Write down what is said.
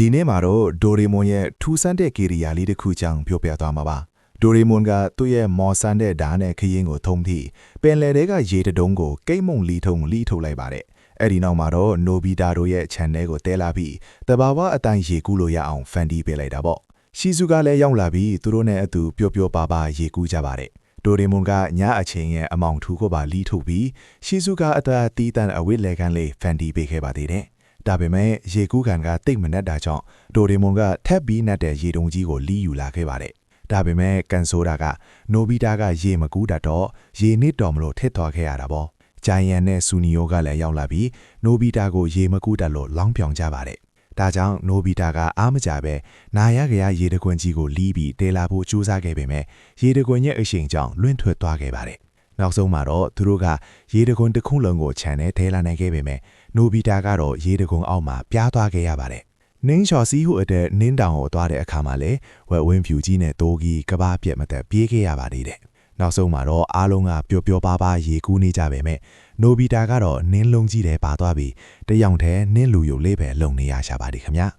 ဒီနေ့မှာတော့ဒိုရီမွန်ရဲ့ထူးဆန်းတဲ့ကိရိယာလေးတစ်ခုကြောင့်ပြောပြသွားမှာပါဒိုရီမွန်ကသူ့ရဲ့မော်ဆန်တဲ့ဓာတ်နဲ့ခရင်ကိုထုံးထိပင်လယ်ထဲကရေတတုံးကိုကိတ်မုံလီထုံလီထုတ်လိုက်ပါတယ်အဲ့ဒီနောက်မှာတော့နိုဘီတာတို့ရဲ့ channel ကိုတဲလာပြီးတဘာဝအတိုင်းရေကူးလို့ရအောင်ဖန်တီးပေးလိုက်တာပေါ့ရှီဇူကလည်းရောက်လာပြီးသူတို့နဲ့အတူပျော်ပျော်ပါပါရေကူးကြပါတယ်ဒိုရီမွန်ကညအချိန်ရဲ့အမောင်ထူကိုပါလီထုတ်ပြီးရှီဇူကအတာတီးတန်အဝိလေကန်လေးဖန်တီးပေးခဲ့ပါသေးတယ်ဒါပေမဲ့ရေကူးကန်ကတိတ်မနဲ့တာကြောင့်ဒိုရီမွန်ကထက်ပြီးနဲ့တဲ့ရေတုံးကြီးကိုလီးယူလာခဲ့ပါတယ်ဒါပေမဲ့ကန်ဆိုဒါကနိုဘီတာကရေမကူးတတ်တော့ရေနစ်တော်မလို့ထစ်သွားခဲ့ရတာပေါ့ဂျိုင်ယန်နဲ့ဆူနီယိုကလည်းရောက်လာပြီးနိုဘီတာကိုရေမကူးတတ်လို့လောင်းပြောင်ကြပါတယ်ဒါကြောင့်နိုဘီတာကအားမကြပဲနာရကရရေတကွင်ကြီးကိုလီးပြီးတဲလာဖို့ကြိုးစားခဲ့ပေမဲ့ရေတကွင်ရဲ့အရှိန်ကြောင့်လွင့်ထွက်သွားခဲ့ပါတယ်နောက်ဆုံးမှာတော့သူတို့ကရေတကွန်တစ်ခုလုံးကိုခြံနဲ့ထဲလာနိုင်ခဲ့ပေမဲ့နိုဘီတာကတော့ရေတကွန်အောက်မှာပြားသွားခဲ့ရပါတယ်။နင်းချော်စီးဟုအတဲ့နင်းတောင်ကိုသွားတဲ့အခါမှာလည်းဝက်ဝင်းဖြူကြီးနဲ့တိုးကြီးကဘာပြက်မသက်ပြေးခဲ့ရပါသေးတယ်။နောက်ဆုံးမှာတော့အားလုံးကပျော်ပျော်ပါပါရေကူးနေကြပေမဲ့နိုဘီတာကတော့နင်းလုံးကြီးတယ်ပါသွားပြီးတယောက်တည်းနင်းလူရုပ်လေးပဲလုံနေရရှာပါသည်ခင်ဗျာ။